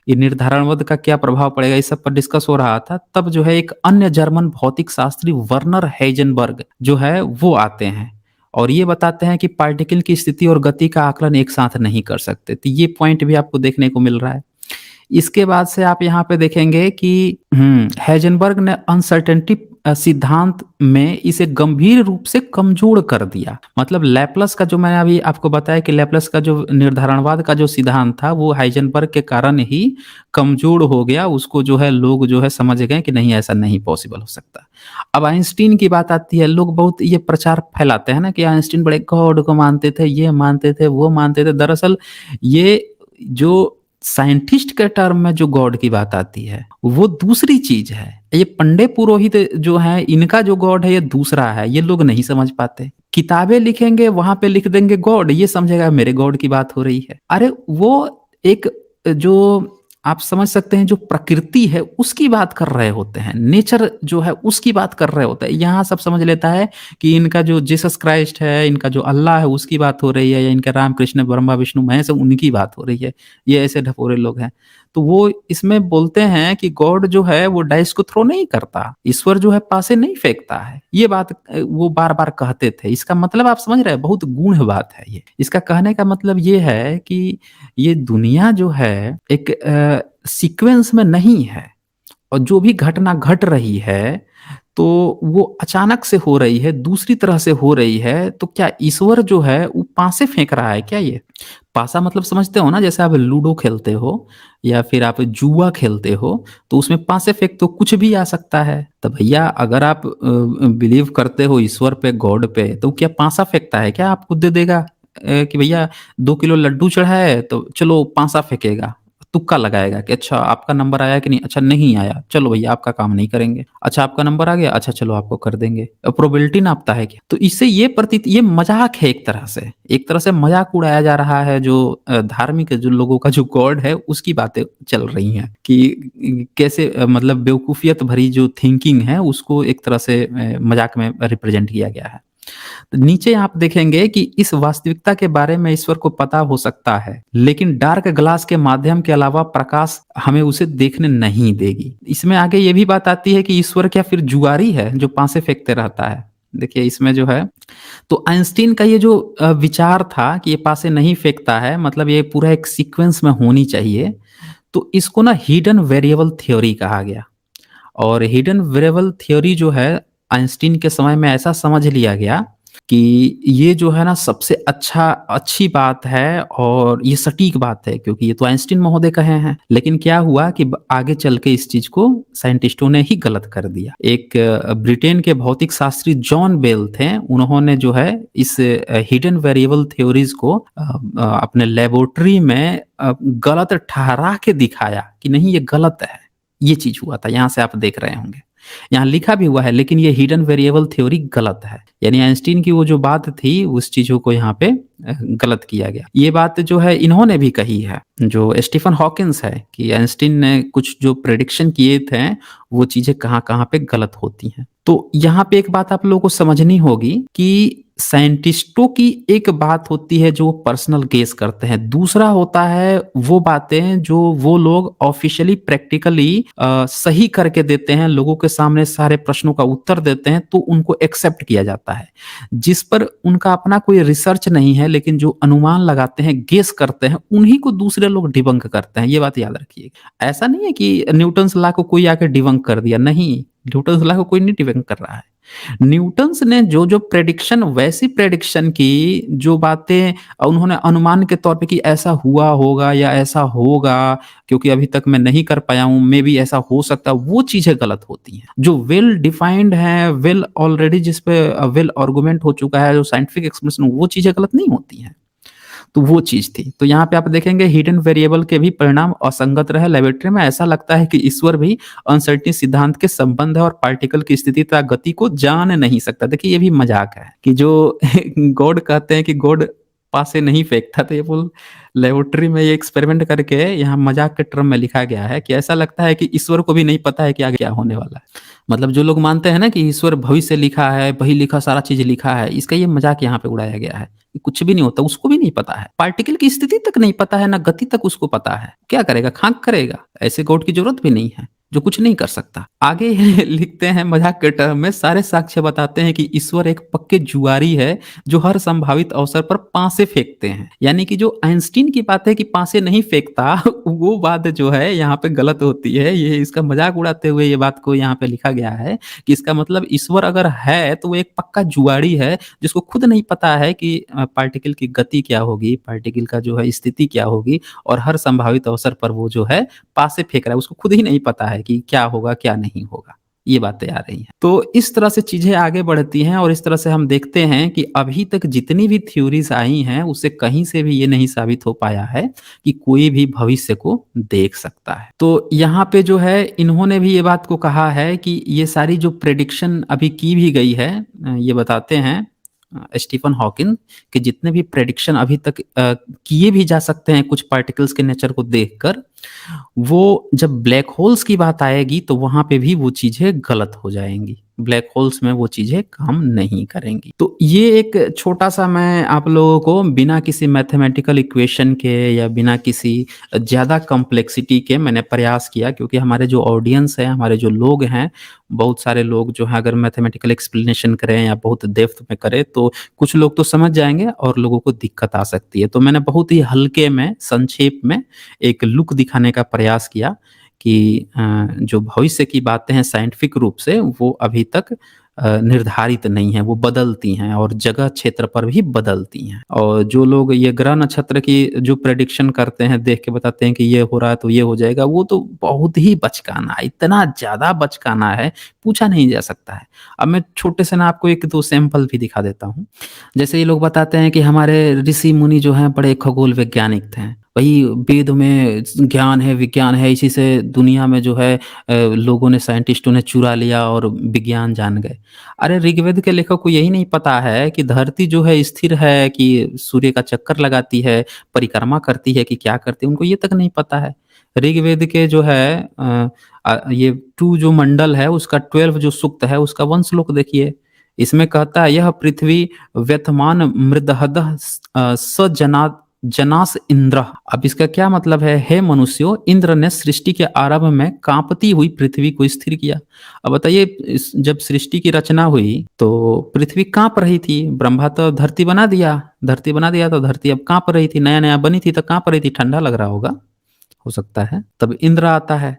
ये निर्धारणवाद का क्या प्रभाव पड़ेगा इस सब पर डिस्कस हो रहा था। तब जो है एक अन्य जर्मन भौतिक शास्त्री वर्नर हाइजेनबर्ग जो है वो आते हैं और ये बताते हैं कि पार्टिकल की स्थिति और गति का आकलन एक साथ नहीं कर सकते। तो ये पॉइंट भी आपको देखने को मिल रहा है। इसके बाद से आप यहाँ पे देखेंगे कि हाइजेनबर्ग ने अनसर्टेनिटी सिद्धांत में इसे गंभीर रूप से कमजोर कर दिया। मतलब लैपलस का जो मैंने अभी आपको बताया कि लैपलस का जो निर्धारणवाद का जो सिद्धांत था वो हाइजेनबर्ग के कारण ही कमजोर हो गया। उसको जो है लोग जो है समझ गए कि नहीं, ऐसा नहीं पॉसिबल हो सकता। अब आइंस्टीन की बात आती है। लोग बहुत ये प्रचार फैलाते हैं ना कि आइंस्टीन बड़े गॉड को मानते थे, ये मानते थे, वो मानते थे। दरअसल ये जो साइंटिस्ट के टर्म में जो गॉड की बात आती है वो दूसरी चीज है। ये पंडे पुरोहित जो है इनका जो गॉड है ये दूसरा है। ये लोग नहीं समझ पाते। किताबें लिखेंगे वहां पे लिख देंगे गॉड, ये समझेगा मेरे गॉड की बात हो रही है। अरे वो एक जो आप समझ सकते हैं जो प्रकृति है उसकी बात कर रहे होते हैं, नेचर जो है उसकी बात कर रहे होते हैं। यहाँ सब समझ लेता है कि इनका जो जीसस क्राइस्ट है, इनका जो अल्लाह है उसकी बात हो रही है, या इनका राम कृष्ण ब्रह्मा विष्णु महेश उनकी बात हो रही है। ये ऐसे ढपोरे लोग हैं। तो वो इसमें बोलते हैं कि गॉड जो है वो डाइस को थ्रो नहीं करता, ईश्वर जो है पासे नहीं फेंकता है। ये बात वो बार बार कहते थे। इसका मतलब आप समझ रहे हैं, बहुत गूढ़ बात है ये। इसका कहने का मतलब ये है कि ये दुनिया जो है एक सीक्वेंस में नहीं है, और जो भी घटना घट रही है तो वो अचानक से हो रही है, दूसरी तरह से हो रही है। तो क्या ईश्वर जो है वो पासे फेंक रहा है क्या? ये पासा मतलब समझते हो ना, जैसे आप लूडो खेलते हो या फिर आप जुआ खेलते हो तो उसमें पासे फेंक तो कुछ भी आ सकता है। तो भैया अगर आप बिलीव करते हो ईश्वर पे, गॉड पे, तो क्या पासा फेंकता है क्या? आपको दे देगा कि भैया 2 किलो लड्डू चढ़ा है तो चलो पासा फेंकेगा, तुक्का लगाएगा कि अच्छा आपका नंबर आया कि नहीं, अच्छा नहीं आया, चलो भैया आपका काम नहीं करेंगे। अच्छा आपका नंबर आ गया, अच्छा चलो आपको कर देंगे। प्रोबेबिलिटी नापता है क्या? तो इससे ये प्रतीत, ये मजाक है एक तरह से मजाक उड़ाया जा रहा है। जो धार्मिक जो लोगों का जो गॉड है उसकी बातें चल रही हैं कि कैसे मतलब बेवकूफियत भरी जो थिंकिंग है उसको एक तरह से मजाक में रिप्रेजेंट किया गया है। तो नीचे आप देखेंगे कि इस वास्तविकता के बारे में ईश्वर को पता हो सकता है, लेकिन डार्क ग्लास के माध्यम के अलावा प्रकाश हमें उसे देखने नहीं देगी। इसमें आगे ये भी बात आती है कि ईश्वर क्या फिर जुआरी है जो पासे फेंकते रहता है? देखिए इसमें जो है, तो आइंस्टीन का ये जो विचार था कि ये पासे नहीं फेंकता है, मतलब ये पूरा एक सीक्वेंस में होनी चाहिए, तो इसको ना हिडन वेरिएबल थ्योरी कहा गया। और हिडन वेरिएबल थ्योरी जो है, आइंस्टीन के समय में ऐसा समझ लिया गया कि ये जो है ना सबसे अच्छी बात है और ये सटीक बात है, क्योंकि ये तो आइंस्टीन महोदय कहे हैं। लेकिन क्या हुआ कि आगे चल के इस चीज को साइंटिस्टों ने ही गलत कर दिया। एक ब्रिटेन के भौतिक शास्त्री जॉन बेल थे, उन्होंने जो है इस हिडन वेरिएबल थ्योरीज को अपने लेबोरेटरी में गलत ठहरा के दिखाया कि नहीं ये गलत है। ये चीज हुआ था, यहाँ से आप देख रहे होंगे, यहाँ लिखा भी हुआ है, लेकिन ये हिडन वेरिएबल थ्योरी गलत है। यानी आइंस्टीन की वो जो बात थी उस चीजों को यहाँ पे गलत किया गया। ये बात जो है इन्होंने भी कही है, जो स्टीफन हॉकिंस है, कि आइंस्टीन ने कुछ जो प्रेडिक्शन किए थे वो चीजें कहाँ कहाँ पे गलत होती हैं। तो यहाँ पे एक बात आप लोगों को समझनी होगी कि साइंटिस्टों की एक बात होती है जो पर्सनल गेस करते हैं, दूसरा होता है वो बातें जो वो लोग ऑफिशियली प्रैक्टिकली सही करके देते हैं, लोगों के सामने सारे प्रश्नों का उत्तर देते हैं, तो उनको एक्सेप्ट किया जाता है। जिस पर उनका अपना कोई रिसर्च नहीं है, लेकिन जो अनुमान लगाते हैं, गेस करते हैं, उन्हीं को दूसरे लोग डिबंक करते हैं। ये बात याद रखिएगा। ऐसा नहीं है कि न्यूटन्स लॉ को कोई आके डिबंक कर दिया, नहीं, न्यूटन्स लॉ को कोई नहीं डिबंक कर रहा है। न्यूटन्स ने जो जो प्रेडिक्शन, वैसी प्रेडिक्शन की, जो बातें उन्होंने अनुमान के तौर पे कि ऐसा हुआ होगा या ऐसा होगा, क्योंकि अभी तक मैं नहीं कर पाया हूं, मे बी ऐसा हो सकता है, वो चीजें गलत होती हैं। जो वेल डिफाइंड है, वेल ऑलरेडी जिस पे वेल आर्गुमेंट हो चुका है, जो साइंटिफिक एक्सप्लेनेशन, वो चीजें गलत नहीं होती हैं। तो वो चीज थी। तो यहाँ पे आप देखेंगे हिडन वेरिएबल के भी परिणाम असंगत रहे लेबोरेटरी में। ऐसा लगता है कि ईश्वर भी अनसर्टेनिटी सिद्धांत के संबंध है और पार्टिकल की स्थिति तथा गति को जान नहीं सकता। देखिए ये भी मजाक है कि जो गॉड कहते हैं कि गॉड पास से नहीं फेंकता, तो ये बोल लेबोरेटरी में ये एक्सपेरिमेंट करके यहाँ मजाक के टर्म में लिखा गया है कि ऐसा लगता है कि ईश्वर को भी नहीं पता है कि आगे क्या होने वाला है। मतलब जो लोग मानते हैं ना कि ईश्वर भविष्य लिखा है, वही लिखा सारा चीज लिखा है, इसका ये मजाक यहाँ पे उड़ाया गया है। कुछ भी नहीं होता, उसको भी नहीं पता है, पार्टिकल की स्थिति तक नहीं पता है, ना गति तक उसको पता है। क्या करेगा, खाक करेगा। ऐसे गॉड की जरूरत भी नहीं है जो कुछ नहीं कर सकता। आगे लिखते हैं मजाक के टर्म में, सारे साक्ष्य बताते हैं कि ईश्वर एक पक्के जुआरी है जो हर संभावित अवसर पर पासे फेंकते हैं। यानी कि जो आइंस्टीन की बात है कि पासे नहीं फेंकता, वो बात जो है यहाँ पे गलत होती है। ये इसका मजाक उड़ाते हुए ये बात को यहाँ पे लिखा गया है कि इसका मतलब ईश्वर अगर है तो वो एक पक्का जुआरी है, जिसको खुद नहीं पता है कि पार्टिकल की गति क्या होगी, पार्टिकल का जो है स्थिति क्या होगी, और हर संभावित अवसर पर वो जो है पासे फेंक रहा है, उसको खुद ही नहीं पता है कि क्या होगा क्या नहीं होगा। ये बातें आ रही हैं। तो इस तरह से चीजें आगे बढ़ती हैं और इस तरह से हम देखते हैं कि अभी तक जितनी भी थ्योरीज आई हैं उससे कहीं से भी ये नहीं साबित हो पाया है कि कोई भी भविष्य को देख सकता है। तो यहाँ पे जो है इन्होंने भी ये बात को कहा है कि ये सारी जो प्रेडिक्शन अभी की भी गई है, ये बताते हैं स्टीफन हॉकिंग कि जितने भी प्रेडिक्शन अभी तक किए भी जा सकते हैं कुछ पार्टिकल्स के नेचर को देखकर, वो जब ब्लैक होल्स की बात आएगी तो वहां पे भी वो चीजें गलत हो जाएंगी। ब्लैक होल्स में वो चीजें काम नहीं करेंगी। तो ये एक छोटा सा मैं आप लोगों को बिना किसी मैथमेटिकल इक्वेशन के या बिना किसी ज्यादा कॉम्प्लेक्सिटी के मैंने प्रयास किया, क्योंकि हमारे जो ऑडियंस है, हमारे जो लोग हैं, बहुत सारे लोग जो है अगर मैथमेटिकल एक्सप्लेनेशन करें या बहुत डेप्थ में करें तो कुछ लोग तो समझ जाएंगे और लोगों को दिक्कत आ सकती है। तो मैंने बहुत ही हल्के में, संक्षेप में एक लुक दिखाने का प्रयास किया कि जो भविष्य की बातें हैं साइंटिफिक रूप से वो अभी तक निर्धारित नहीं है, वो बदलती हैं और जगह क्षेत्र पर भी बदलती हैं। और जो लोग ये ग्रह नक्षत्र की जो प्रेडिक्शन करते हैं, देख के बताते हैं कि ये हो रहा है तो ये हो जाएगा, वो तो बहुत ही बचकाना, इतना ज्यादा बचकाना है, पूछा नहीं जा सकता है। अब मैं छोटे से ना आपको एक दो सैंपल भी दिखा देता हूँ। जैसे ये लोग बताते हैं कि हमारे ऋषि मुनि जो हैं बड़े खगोल वैज्ञानिक थे, वही वेद में ज्ञान है, विज्ञान है, इसी से दुनिया में जो है लोगों ने, साइंटिस्टों ने चुरा लिया और विज्ञान जान गए। अरे ऋग्वेद के लेखक को यही नहीं पता है कि धरती जो है स्थिर है, कि सूर्य का चक्कर लगाती है, परिक्रमा करती है, कि क्या करती है, उनको ये तक नहीं पता है। ऋग्वेद के जो है ये 2 जो मंडल है उसका 12 जो सूक्त है उसका 1 श्लोक देखिए, इसमें कहता है यह पृथ्वी व्यथमान मृदहदः सजना जनास इंद्र। अब इसका क्या मतलब है? हे मनुष्यों, इंद्र ने सृष्टि के आरंभ में कांपती हुई पृथ्वी को स्थिर किया। अब बताइए, जब सृष्टि की रचना हुई तो पृथ्वी कांप रही थी, ब्रह्मा तो धरती बना दिया तो धरती अब कांप रही थी, नया नया बनी थी तो कांप रही थी, ठंडा लग रहा होगा, हो सकता है। तब इंद्र आता है।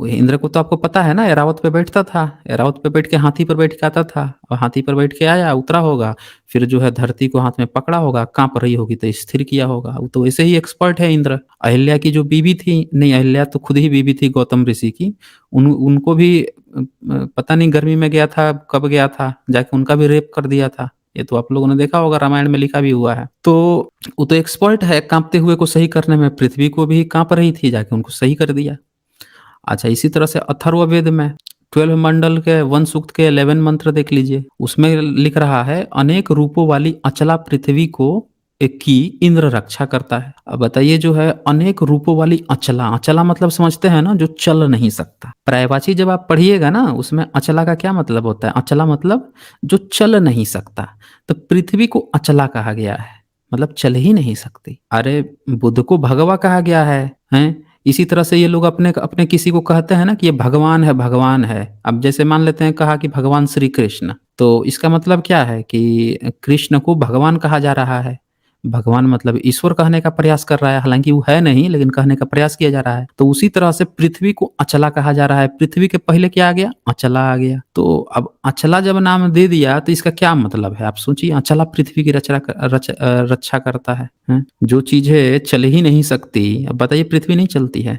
इंद्र को तो आपको पता है ना, एरावत पे बैठता था, एरावत पे बैठ के हाथी पर बैठ के आता था, और हाथी पर बैठ के आया, उतरा होगा, फिर जो है धरती को हाथ में पकड़ा होगा, कांप रही होगी तो स्थिर किया होगा। वो तो वैसे ही एक्सपर्ट है इंद्र। अहिल्या की जो बीवी थी, नहीं अहिल्या तो खुद ही बीवी थी गौतम ऋषि की, उनको भी पता नहीं गर्मी में गया था, कब गया था, जाके उनका भी रेप कर दिया था। ये तो आप लोगों ने देखा होगा, रामायण में लिखा भी हुआ है। तो वो तो एक्सपर्ट है कांपते हुए को सही करने में, पृथ्वी को भी कांप रही थी, जाके उनको सही कर दिया। अच्छा, इसी तरह से अथर्ववेद में 12 मंडल के वन सूक्त के 11 मंत्र देख लीजिए, उसमें लिख रहा है अनेक रूपों वाली अचला पृथ्वी को एक की इंद्र रक्षा करता है। अब बताइए, जो है अनेक रूपों वाली अचला, अचला मतलब समझते हैं ना, जो चल नहीं सकता। पर्यायवाची जब आप पढ़िएगा ना, उसमें अचला का क्या मतलब होता है? अचला मतलब जो चल नहीं सकता। तो पृथ्वी को अचला कहा गया है, मतलब चल ही नहीं सकती। अरे बुद्ध को भगवा कहा गया है, हैं? इसी तरह से ये लोग अपने अपने किसी को कहते हैं ना कि ये भगवान है, भगवान है। अब जैसे मान लेते हैं, कहा कि भगवान श्री कृष्ण, तो इसका मतलब क्या है कि कृष्ण को भगवान कहा जा रहा है। भगवान मतलब ईश्वर कहने का प्रयास कर रहा है, हालांकि वो है नहीं, लेकिन कहने का प्रयास किया जा रहा है। तो उसी तरह से पृथ्वी को अचला कहा जा रहा है। पृथ्वी के पहले क्या आ गया? अचला आ गया। तो अब अचला जब नाम दे दिया तो इसका क्या मतलब है? आप सोचिए, अचला पृथ्वी की रक्षा करता है, हैं? जो चीजें चल ही नहीं सकती, अब बताइए पृथ्वी नहीं चलती है।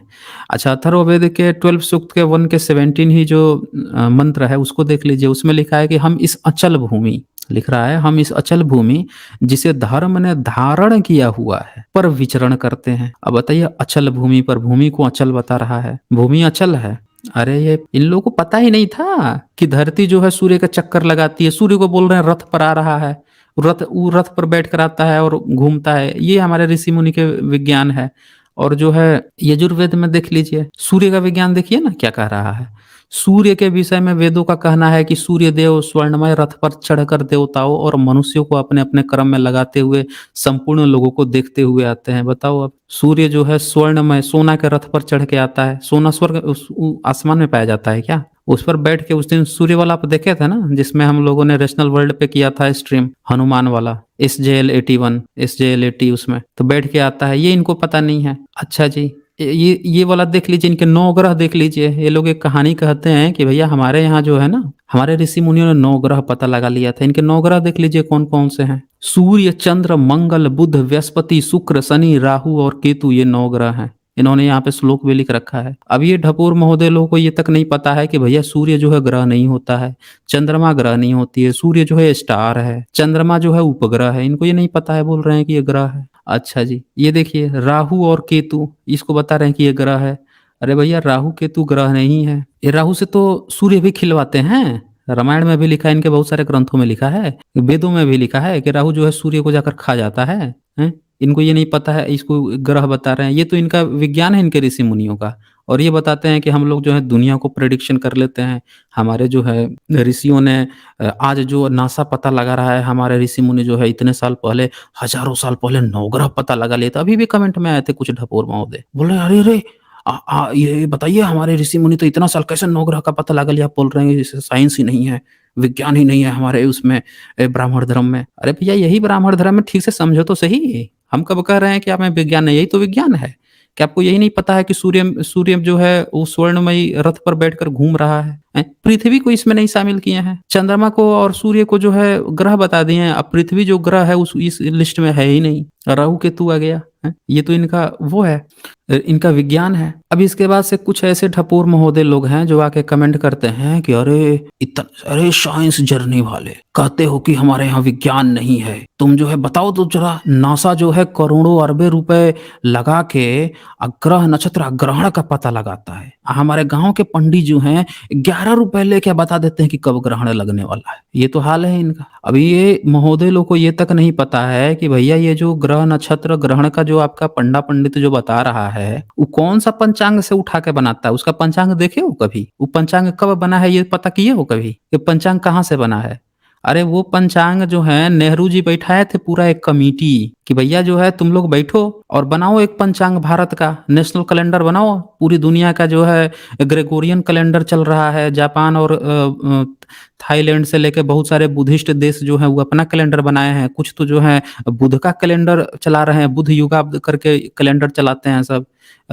अच्छा, अथर्ववेद के 12 सूक्त के 1 के 17 ही जो मंत्र है उसको देख लीजिए, उसमें लिखा है कि हम इस अचल भूमि, लिख रहा है हम इस अचल भूमि जिसे धर्म ने धारण किया हुआ है पर विचरण करते हैं। अब बताइए, अचल भूमि पर, भूमि को अचल बता रहा है, भूमि अचल है। अरे ये इन लोगों को पता ही नहीं था कि धरती जो है सूर्य का चक्कर लगाती है। सूर्य को बोल रहे हैं रथ पर आ रहा है, रथ पर बैठ कर आता है और घूमता है। ये हमारे ऋषि मुनि के विज्ञान है। और जो है यजुर्वेद में देख लीजिए, सूर्य का विज्ञान देखिए ना क्या कह रहा है। सूर्य के विषय में वेदों का कहना है कि सूर्य देव स्वर्णमय रथ पर चढ़कर देवताओं और मनुष्यों को अपने अपने क्रम में लगाते हुए संपूर्ण लोगों को देखते हुए आते हैं। बताओ, अब सूर्य जो है स्वर्णमय सोना के रथ पर चढ़ के आता है। सोना स्वर्ग आसमान में पाया जाता है क्या? उस पर बैठ के, उस दिन सूर्य वाला आप देखे थे ना, जिसमें हम लोगों ने रेशनल वर्ल्ड पे किया था स्ट्रीम, हनुमान वाला, SJL 81 SJL 80, उसमें तो बैठ के आता है। ये इनको पता नहीं है। अच्छा जी, ये वाला देख लीजिए, इनके 9 ग्रह देख लीजिए। ये लोग एक कहानी कहते हैं कि भैया हमारे यहाँ जो है ना, हमारे ऋषि मुनियों ने 9 ग्रह पता लगा लिया था। इनके 9 ग्रह देख लीजिए कौन कौन से हैं। सूर्य, चंद्र, मंगल, बुध, बृहस्पति, शुक्र, शनि, राहु और केतु, ये 9 ग्रह हैं। इन्होंने यहाँ पे श्लोक भी लिख रखा है। अब ये ढपूर महोदय लोगों को ये तक नहीं पता है कि भैया सूर्य जो है ग्रह नहीं होता है, चंद्रमा ग्रह नहीं होती है, सूर्य जो है स्टार है, चंद्रमा जो है उपग्रह है। इनको ये नहीं पता है, बोल रहे हैं कि ये ग्रह है। अच्छा जी, ये देखिए राहु और केतु, इसको बता रहे हैं कि ये ग्रह है। अरे भैया, राहु केतु ग्रह नहीं है। ये राहु से तो सूर्य भी खिलवाते हैं। रामायण में भी लिखा है, इनके बहुत सारे ग्रंथों में लिखा है, वेदों में भी लिखा है कि राहु जो है सूर्य को जाकर खा जाता है, हैं? इनको ये नहीं पता है, इसको ग्रह बता रहे हैं। ये तो इनका विज्ञान है, इनके ऋषि मुनियों का। और ये बताते हैं कि हम लोग जो है दुनिया को प्रेडिक्शन कर लेते हैं। हमारे जो है ऋषियों ने आज जो नासा पता लगा रहा है, हमारे ऋषि मुनि जो है इतने साल पहले, हजारों साल पहले 9 ग्रह पता लगा लिए थे। अभी भी कमेंट में आए थे कुछ ढपोर महोदय, बोल रहे हैं अरे अरे ये बताइए हमारे ऋषि मुनि तो इतना साल कैसे 9 ग्रह का पता लगा लिया। आप बोल रहे हैं साइंस ही नहीं है, विज्ञान ही नहीं है हमारे उसमें, ब्राह्मण धर्म में। अरे भैया, यही ब्राह्मण धर्म में, ठीक से समझो तो सही। हम कब कह रहे हैं कि आप में विज्ञान नहीं? यही तो विज्ञान है। क्या आपको यही नहीं पता है कि सूर्य सूर्य जो है वो स्वर्णमयी रथ पर बैठकर घूम रहा है? पृथ्वी को इसमें नहीं शामिल किए हैं। चंद्रमा को और सूर्य को जो है ग्रह बता दिए हैं। अब पृथ्वी जो ग्रह है उस इस लिस्ट में है ही नहीं। राहु केतु आ गया है। ये तो इनका वो है, इनका विज्ञान है। अब इसके बाद से कुछ ऐसे ठपूर महोदय लोग हैं जो आके कमेंट करते हैं कि अरे साइंस जर्नी वाले कहते हो कि हमारे यहाँ विज्ञान नहीं है। तुम जो है बताओ तो जरा, नासा जो है करोड़ों अरबे रुपए लगा के ग्रह नक्षत्र ग्रहण का पता लगाता है। हमारे गांव के पंडित जो हैं 11 रुपए लेके बता देते हैं कि कब ग्रहण लगने वाला है। ये तो हाल है इनका। अभी ये महोदय लोग को ये तक नहीं पता है कि भैया ये जो ग्रह नक्षत्र ग्रहण का जो आपका पंडा पंडित जो बता रहा है, वो कौन सा पंचांग से उठा के बनाता है। उसका पंचांग देखे हो कभी? वो पंचांग कब बना है ये पता किए हो कभी? ये पंचांग कहाँ से बना है? अरे वो पंचांग जो है नेहरू जी बैठाए थे पूरा एक कमिटी कि भैया जो है तुम लोग बैठो और बनाओ एक पंचांग भारत का नेशनल कैलेंडर बनाओ। पूरी दुनिया का जो है ग्रेगोरियन कैलेंडर चल रहा है, जापान और थाईलैंड से लेके बहुत सारे बुद्धिस्ट देश जो हैं वो अपना कैलेंडर बनाए हैं, कुछ तो जो है बुध का कैलेंडर चला रहे हैं, बुध युगाब्द करके कैलेंडर चलाते हैं सब,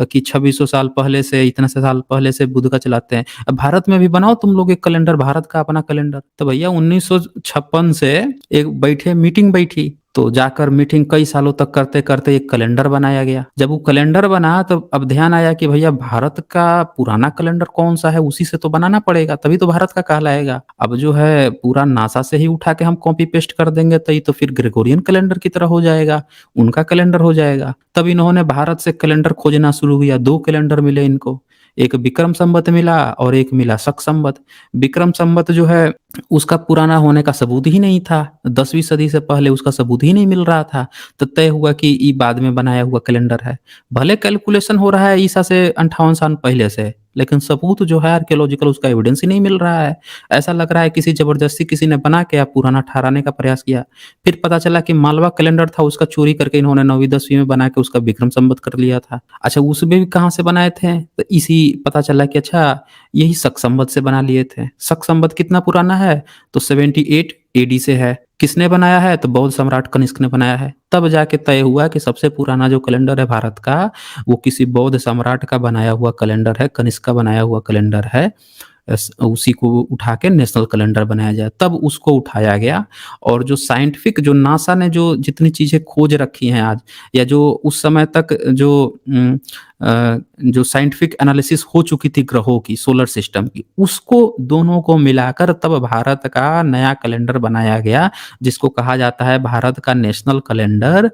कि 2600 साल पहले से इतने से साल पहले से बुध का चलाते हैं। अब भारत में भी बनाओ तुम लोग एक कैलेंडर, भारत का अपना कैलेंडर। तो भैया 1956 से एक बैठे मीटिंग बैठी, तो जाकर मीटिंग कई सालों तक करते करते एक कैलेंडर बनाया गया। जब वो कैलेंडर बना तो अब ध्यान आया कि भैया भारत का पुराना कैलेंडर कौन सा है, उसी से तो बनाना पड़ेगा, तभी तो भारत का कहलाएगा। अब जो है पूरा नासा से ही उठा के हम कॉपी पेस्ट कर देंगे तो ये तो फिर ग्रेगोरियन कैलेंडर की तरह हो जाएगा, उनका कैलेंडर हो जाएगा। तब इन्होंने भारत से कैलेंडर खोजना शुरू किया। 2 कैलेंडर मिले इनको, एक विक्रम संवत मिला और एक मिला शक संवत। विक्रम संवत जो है उसका पुराना होने का सबूत ही नहीं था, 10वीं सदी से पहले उसका सबूत ही नहीं मिल रहा था। तो तय हुआ कि ये बाद में बनाया हुआ कैलेंडर है। भले कैलकुलेशन हो रहा है ईसा से 58 साल पहले से, लेकिन सबूत जो है आर्कियोलॉजिकल उसका एविडेंस ही नहीं मिल रहा है। ऐसा लग रहा है किसी जबरदस्ती किसी ने बना के या पुराना ठहराने का प्रयास किया। फिर पता चला कि मालवा कैलेंडर था, उसका चोरी करके इन्होंने 9वीं 10वीं में बना के उसका विक्रम संवत कर लिया था। अच्छा उसमें भी कहाँ से बनाए थे? तो इसी पता चला कि अच्छा यही शक संवत से बना लिए थे। शक संवत कितना पुराना है? तो 78 एडी से है। किसने बनाया है? तो बौद्ध सम्राट कनिष्क ने बनाया है। तब जाके तय हुआ कि सबसे पुराना जो कैलेंडर है भारत का, वो किसी बौद्ध सम्राट का बनाया हुआ कैलेंडर है, कनिष्क का बनाया हुआ कैलेंडर है। उसी को उठा के नेशनल कैलेंडर बनाया जाए। तब उसको उठाया गया और जो साइंटिफिक जो नासा ने जो जितनी चीज़ें खोज रखी हैं आज, या जो उस समय तक जो साइंटिफिक एनालिसिस हो चुकी थी ग्रहों की, सोलर सिस्टम की, उसको दोनों को मिलाकर तब भारत का नया कैलेंडर बनाया गया, जिसको कहा जाता है भारत का नेशनल कैलेंडर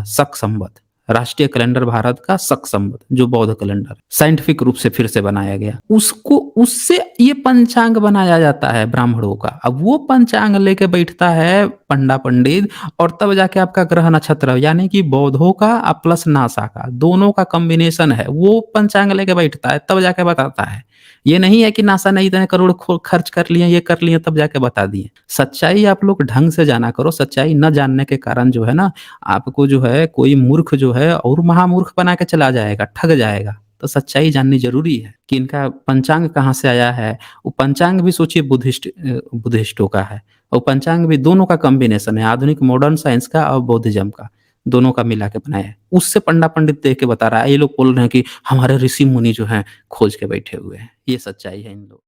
शक संवत। राष्ट्रीय कैलेंडर भारत का शक संवत, जो बौद्ध कैलेंडर साइंटिफिक रूप से फिर से बनाया गया, उसको उससे ये पंचांग बनाया जाता है ब्राह्मणों का। अब वो पंचांग लेके बैठता है पंडा पंडित, और तब जाके आपका ग्रह नक्षत्र, यानी कि बौद्धों का प्लस नासा का दोनों का कॉम्बिनेशन है, वो पंचांग लेके बैठता है, तब जाके बताता है। ये नहीं है कि नासा ने इतने करोड़ खर्च कर लिए, ये कर लिए, तब जाके बता दिए। सच्चाई आप लोग ढंग से जाना करो। सच्चाई न जानने के कारण जो है ना, आपको जो है कोई मूर्ख जो है और महामूर्ख बना के चला जाएगा, ठग जाएगा। तो सच्चाई जाननी ज़रूरी है कि इनका पंचांग कहाँ से आया है। वो पंचांग भी सोचिए बुद्धिस्टों का है, और पंचांग भी दोनों का कॉम्बिनेशन है, आधुनिक मॉडर्न साइंस का और बौद्धिज़्म का, दोनों का मिला के बनाया है। उससे पंडा पंडित देख के बता रहा है। ये लोग बोल रहे हैं कि हमारे ऋषि मुनि जो हैं खोज के बैठे हुए हैं। ये सच्चाई है इन लोग।